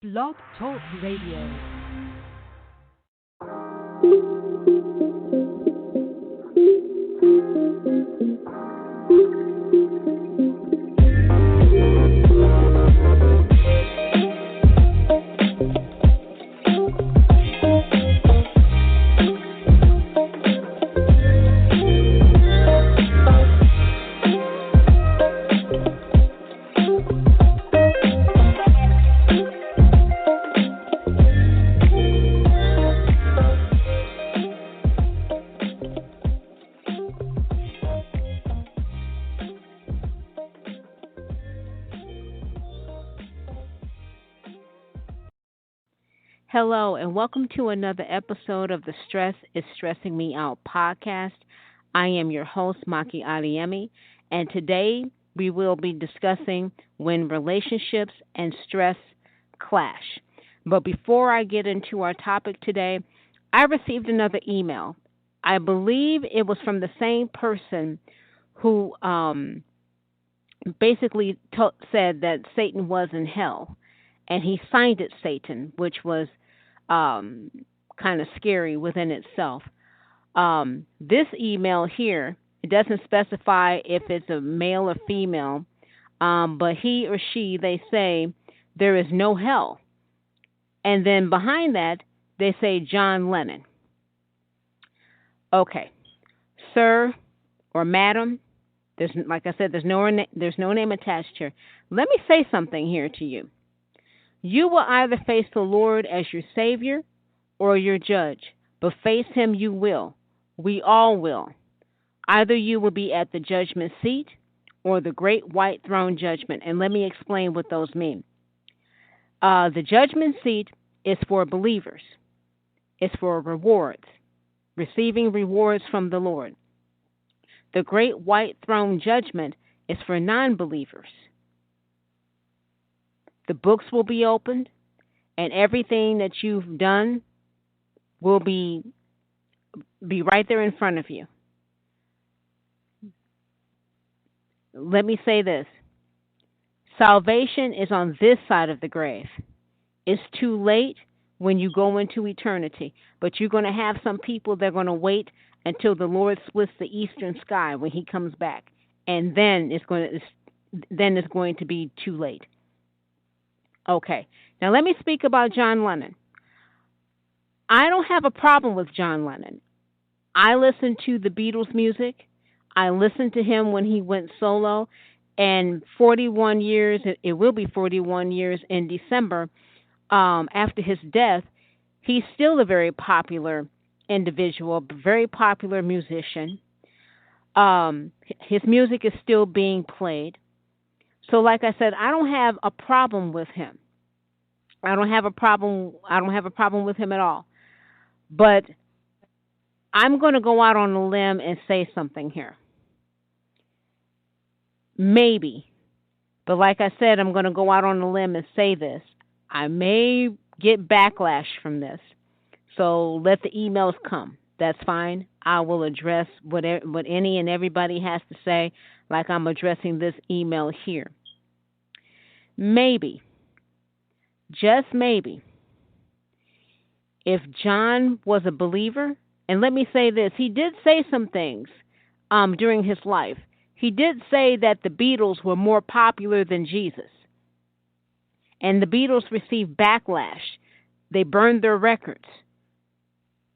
Blog Talk Radio. Hello, and welcome to another episode of the Stress is Stressing Me Out podcast. I am your host, Maki Adeyemi, and today we will be discussing when relationships and stress clash. But before I get into our topic today, I received another email. I believe it was from the same person who basically said that Satan was in hell, and he signed it Satan, which was kind of scary within itself. This email here, it doesn't specify if it's a male or female, but he or she, they say there is no hell. And then behind that, they say John Lennon. Okay, sir or madam, there's, like I said, there's no name attached here. Let me say something here to you. You will either face the Lord as your Savior or your judge, but face Him you will. We all will. Either you will be at the judgment seat or the great white throne judgment, and let me explain what those mean. The judgment seat is for believers. It's for rewards, receiving rewards from the Lord. The great white throne judgment is for non-believers. The books will be opened, and everything that you've done will be right there in front of you. Let me say this. Salvation is on this side of the grave. It's too late when you go into eternity, but you're going to have some people that are going to wait until the Lord splits the eastern sky when He comes back, and then it's going to be too late. Okay, now let me speak about John Lennon. I don't have a problem with John Lennon. I listen to the Beatles music. I listened to him when he went solo, and 41 years, it will be 41 years in December, after his death, he's still a very popular individual, very popular musician. His music is still being played. So like I said, I don't have a problem with him. I don't have a problem with him at all. But I'm going to go out on a limb and say something here. Maybe. But like I said, I'm going to go out on a limb and say this. I may get backlash from this. So let the emails come. That's fine. I will address what any and everybody has to say, like I'm addressing this email here. Maybe, just maybe, if John was a believer, and let me say this, he did say some things during his life. He did say that the Beatles were more popular than Jesus. And the Beatles received backlash. They burned their records.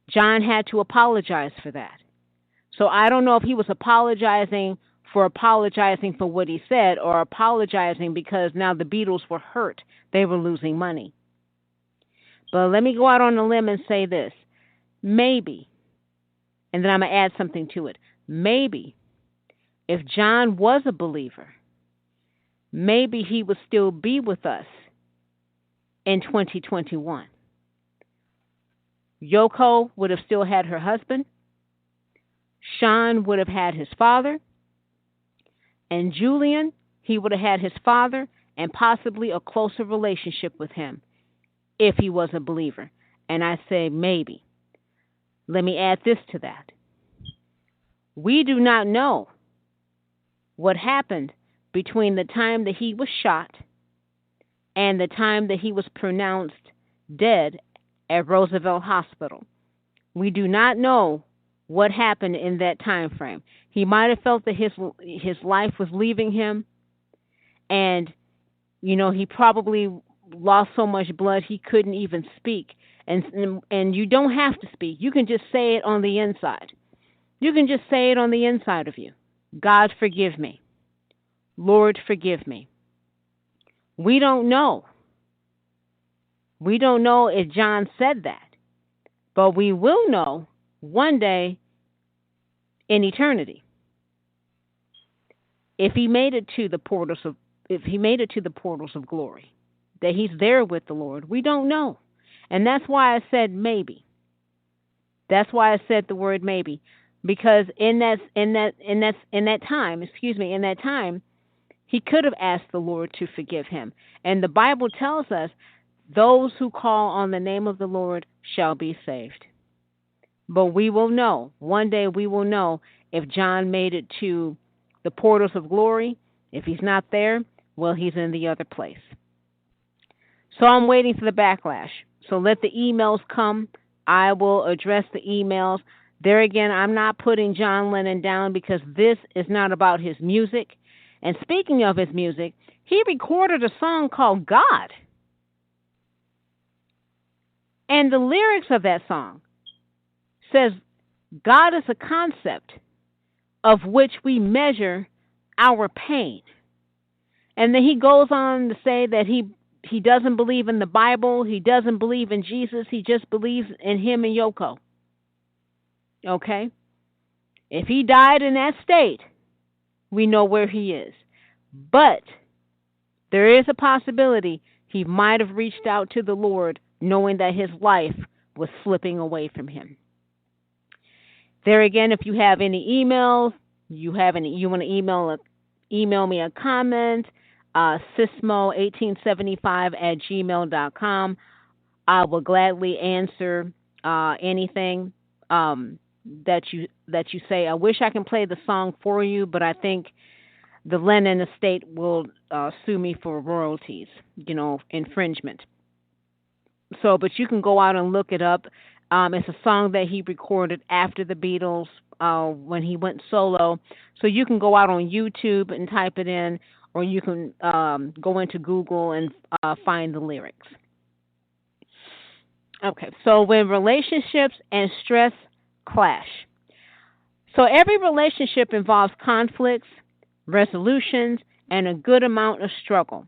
John had to apologize for that. So I don't know if he was apologizing for what he said, or apologizing because now the Beatles were hurt. They were losing money. But let me go out on a limb and say this. Maybe, and then I'm going to add something to it. Maybe, if John was a believer, maybe he would still be with us in 2021. Yoko would have still had her husband. Sean would have had his father. And Julian, he would have had his father and possibly a closer relationship with him if he was a believer. And I say maybe. Let me add this to that. We do not know what happened between the time that he was shot and the time that he was pronounced dead at Roosevelt Hospital. We do not know what happened in that time frame. He might have felt that his life was leaving him, and he probably lost so much blood he couldn't even speak. And you don't have to speak. You can just say it on the inside. You can just say it on the inside of you. God, forgive me. Lord, forgive me. We don't know. We don't know if John said that, but we will know one day in eternity if he made it to the portals of glory, that he's there with the Lord. We don't know, and that's why I said maybe. That's why I said the word maybe, because in that time, he could have asked the Lord to forgive him, and the Bible tells us, those who call on the name of the Lord shall be saved. But we will know. One day we will know if John made it to the portals of glory. If he's not there, well, he's in the other place. So I'm waiting for the backlash. So let the emails come. I will address the emails. There again, I'm not putting John Lennon down because this is not about his music. And speaking of his music, he recorded a song called God. And the lyrics of that song says, God is a concept of which we measure our pain. And then he goes on to say that he doesn't believe in the Bible. He doesn't believe in Jesus. He just believes in him and Yoko. Okay? If he died in that state, we know where he is. But there is a possibility he might have reached out to the Lord knowing that his life was slipping away from him. There again, if you have any emails, you want to email me a comment, sismo1875@gmail.com. I will gladly answer anything that you say. I wish I can play the song for you, but I think the Lennon estate will sue me for royalties, infringement. So, but you can go out and look it up. It's a song that he recorded after the Beatles when he went solo. So you can go out on YouTube and type it in, or you can go into Google and find the lyrics. Okay, so when relationships and stress clash. So every relationship involves conflicts, resolutions, and a good amount of struggle.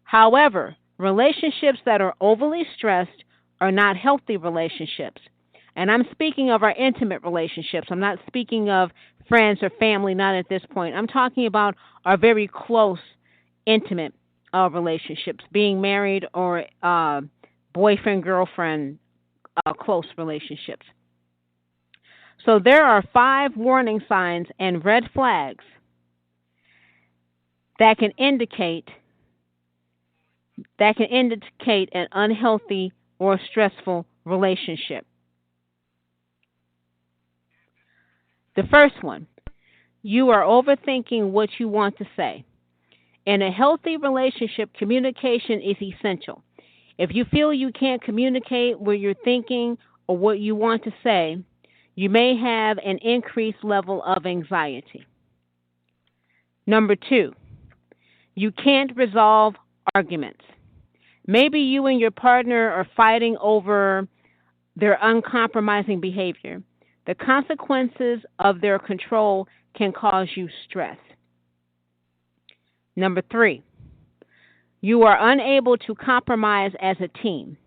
However, relationships that are overly stressed are not healthy relationships. And I'm speaking of our intimate relationships. I'm not speaking of friends or family, not at this point. I'm talking about our very close, intimate relationships, being married or boyfriend, girlfriend, close relationships. So there are 5 warning signs and red flags that can indicate an unhealthy or stressful relationship. The first one, you are overthinking what you want to say. In a healthy relationship, communication is essential. If you feel you can't communicate what you're thinking or what you want to say, you may have an increased level of anxiety. Number 2, you can't resolve arguments. Maybe you and your partner are fighting over their uncompromising behavior. The consequences of their control can cause you stress. Number 3, you are unable to compromise as a team.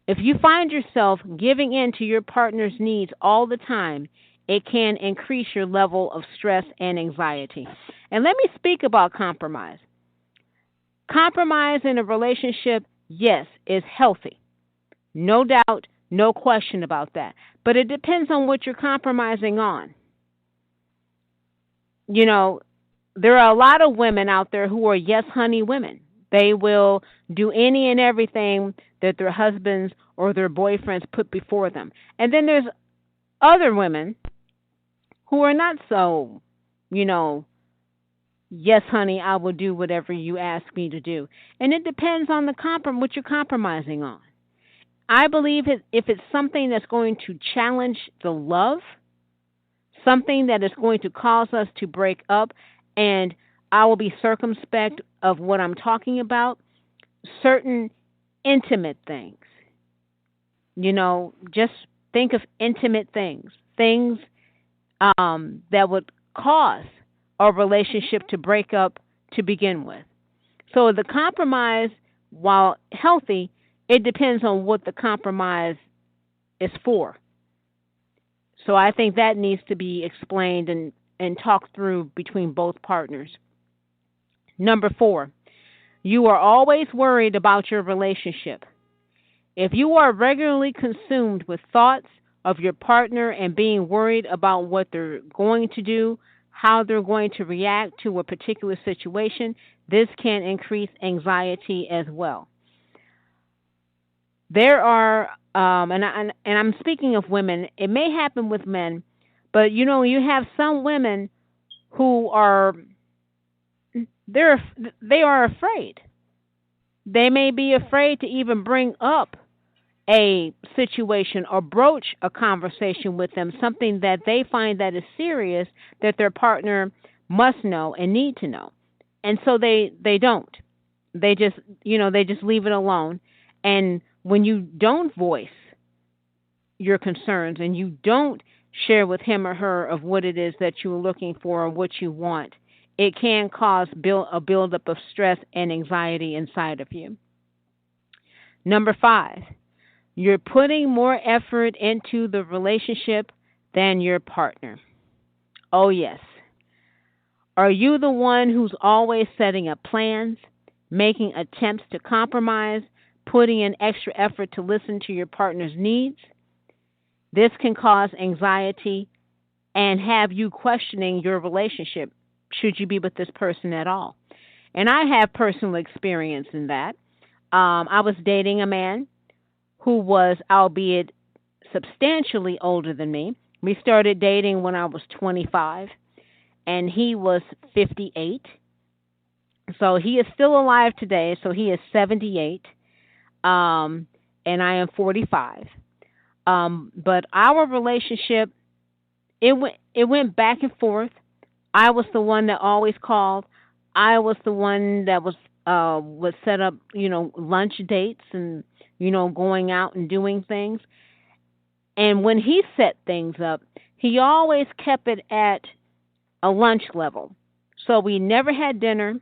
If you find yourself giving in to your partner's needs all the time, it can increase your level of stress and anxiety. And let me speak about compromise. Compromise in a relationship, yes, is healthy. No doubt, no question about that. But it depends on what you're compromising on. There are a lot of women out there who are yes, honey women. They will do any and everything that their husbands or their boyfriends put before them. And then there's other women who are not so, Yes, honey, I will do whatever you ask me to do. And it depends on what you're compromising on. I believe if it's something that's going to challenge the love, something that is going to cause us to break up, and I will be circumspect of what I'm talking about, certain intimate things. Just think of intimate things, things that would cause a relationship to break up to begin with. So the compromise, while healthy, it depends on what the compromise is for. So I think that needs to be explained and talked through between both partners. Number four, you are always worried about your relationship. If you are regularly consumed with thoughts of your partner and being worried about what they're going to do, how they're going to react to a particular situation, this can increase anxiety as well. There are, and I'm speaking of women. It may happen with men, but you have some women who they are afraid. They may be afraid to even bring up a situation or broach a conversation with them, something that they find that is serious that their partner must know and need to know. And so they don't. They just leave it alone. And when you don't voice your concerns and you don't share with him or her of what it is that you're looking for or what you want, it can cause a buildup of stress and anxiety inside of you. Number five, you're putting more effort into the relationship than your partner. Oh, yes. Are you the one who's always setting up plans, making attempts to compromise, putting in extra effort to listen to your partner's needs? This can cause anxiety and have you questioning your relationship. Should you be with this person at all? And I have personal experience in that. I was dating a man who was, albeit substantially older than me. We started dating when I was 25, and he was 58. So he is still alive today. So he is 78, and I am 45. But our relationship, it went back and forth. I was the one that always called. I was the one that would set up, lunch dates and going out and doing things. And when he set things up, he always kept it at a lunch level. So we never had dinner.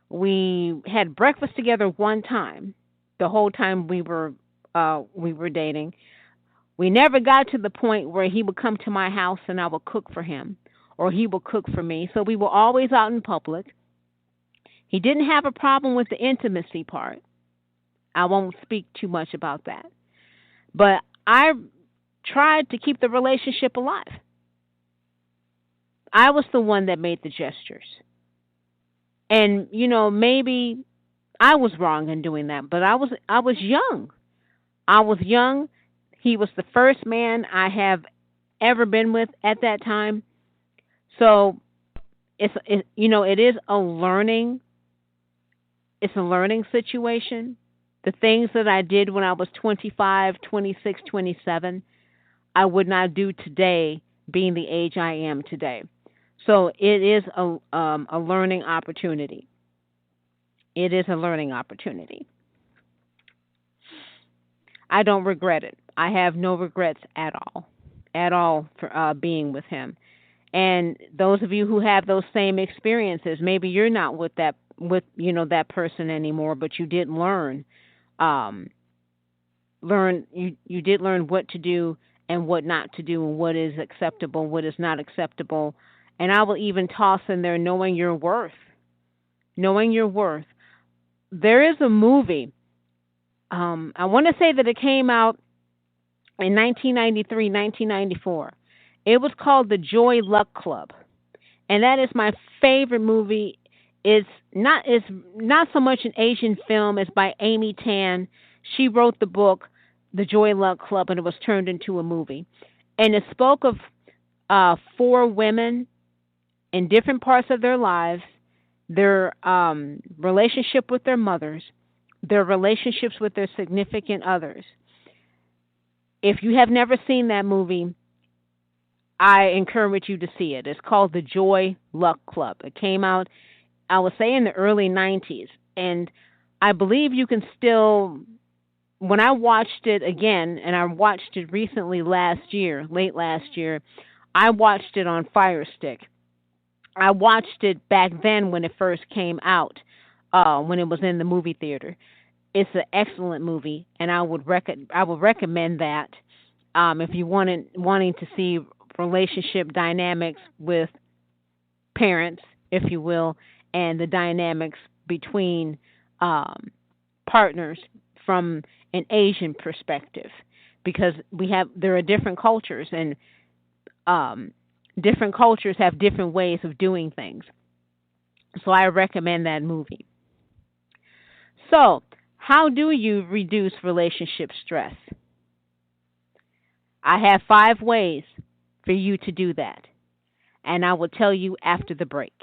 We had breakfast together one time, the whole time we were dating. We never got to the point where he would come to my house and I would cook for him or he would cook for me. So we were always out in public. He didn't have a problem with the intimacy part. I won't speak too much about that. But I tried to keep the relationship alive. I was the one that made the gestures. And maybe I was wrong in doing that, but I was young. I was young. He was the first man I have ever been with at that time. So it is a learning situation. The things that I did when I was 25, 26, 27, I would not do today being the age I am today. So it is a learning opportunity. It is a learning opportunity. I don't regret it. I have no regrets at all for being with him. And those of you who have those same experiences, maybe you're not with that person anymore, but you did um, you did learn what to do and what not to do, and what is acceptable, what is not acceptable. And I will even toss in there knowing your worth. Knowing your worth. There is a movie. I want to say that it came out in 1993, 1994. It was called The Joy Luck Club, and that is my favorite movie. It's not so much an Asian film. It's by Amy Tan. She wrote the book The Joy Luck Club, and it was turned into a movie. And it spoke of four women in different parts of their lives, their relationship with their mothers, their relationships with their significant others. If you have never seen that movie, I encourage you to see it. It's called The Joy Luck Club. It came out, I would say, in the early 90s. And I believe you can still, when I watched it again, and I watched it recently last year, late last year, I watched it on Fire Stick. I watched it back then when it first came out, when it was in the movie theater. It's an excellent movie, and I would recommend that if you wanting to see relationship dynamics with parents, if you will, and the dynamics between um, partners from an Asian perspective, because there are different cultures, and um, different cultures have different ways of doing things. So I recommend that movie. So, how do you reduce relationship stress? I have 5 ways for you to do that, and I will tell you after the break.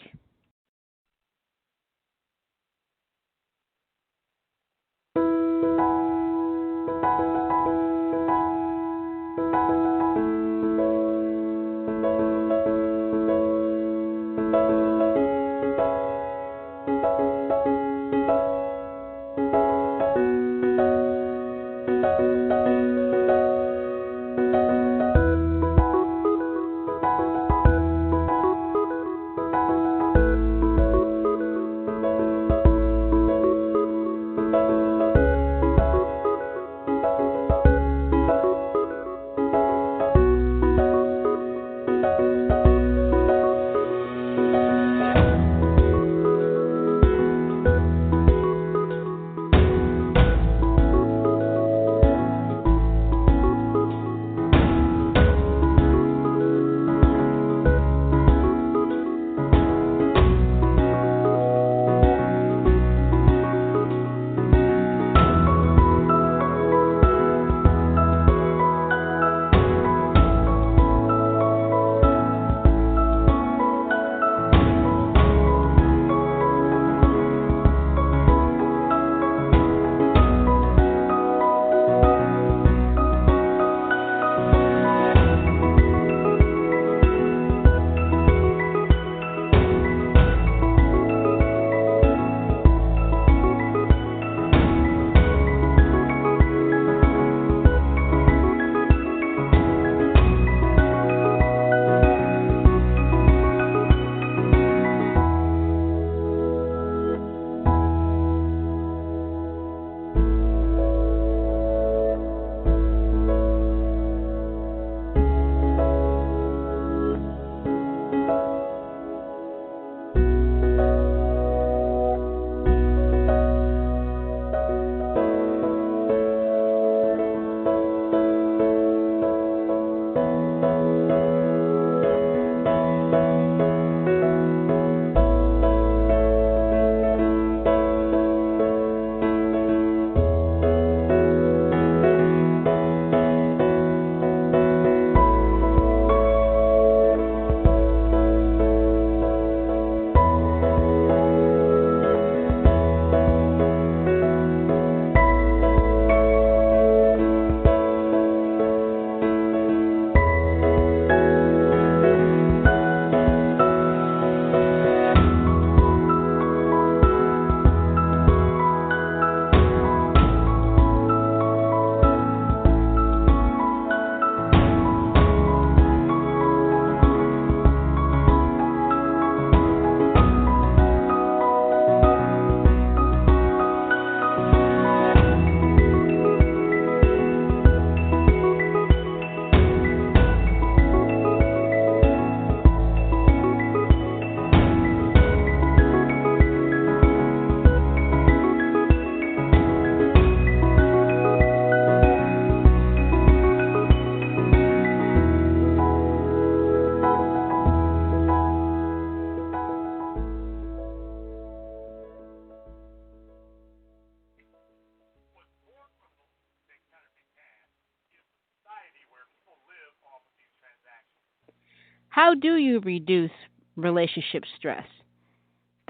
How do you reduce relationship stress?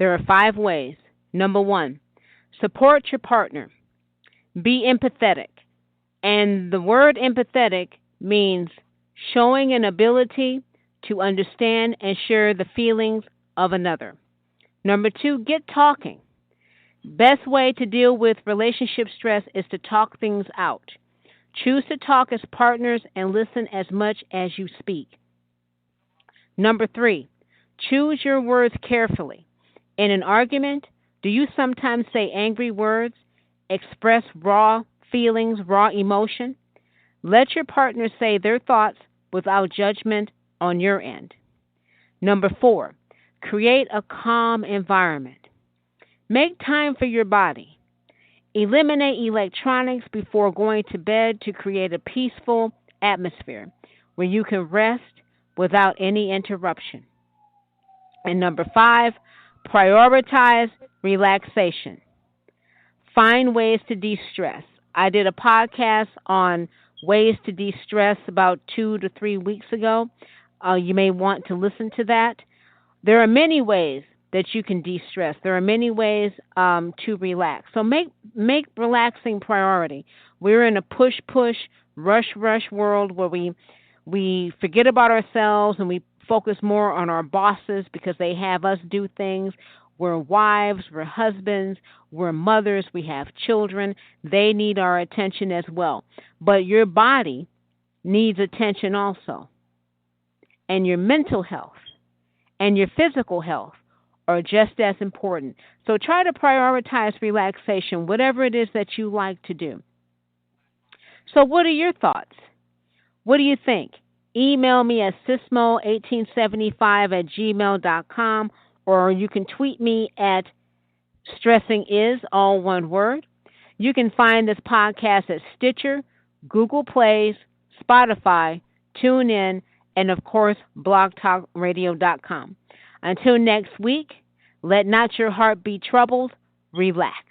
There are 5 ways. Number 1, support your partner. Be empathetic. And the word empathetic means showing an ability to understand and share the feelings of another. Number 2, get talking. Best way to deal with relationship stress is to talk things out. Choose to talk as partners and listen as much as you speak. Number 3, choose your words carefully. In an argument, do you sometimes say angry words, express raw feelings, raw emotion? Let your partner say their thoughts without judgment on your end. Number 4, create a calm environment. Make time for your body. Eliminate electronics before going to bed to create a peaceful atmosphere where you can rest without any interruption. And number 5, prioritize relaxation. Find ways to de-stress. I did a podcast on ways to de-stress about 2 to 3 weeks ago. You may want to listen to that. There are many ways that you can de-stress. There are many ways to relax. So make relaxing priority. We're in a push, rush world where we forget about ourselves and we focus more on our bosses because they have us do things. We're wives, we're husbands, we're mothers, we have children. They need our attention as well. But your body needs attention also. And your mental health and your physical health are just as important. So try to prioritize relaxation, whatever it is that you like to do. So what are your thoughts? What do you think? Email me at sismo1875@gmail.com, or you can tweet me at stressingis, all one word. You can find this podcast at Stitcher, Google Plays, Spotify, TuneIn, and of course, blogtalkradio.com. Until next week, let not your heart be troubled. Relax.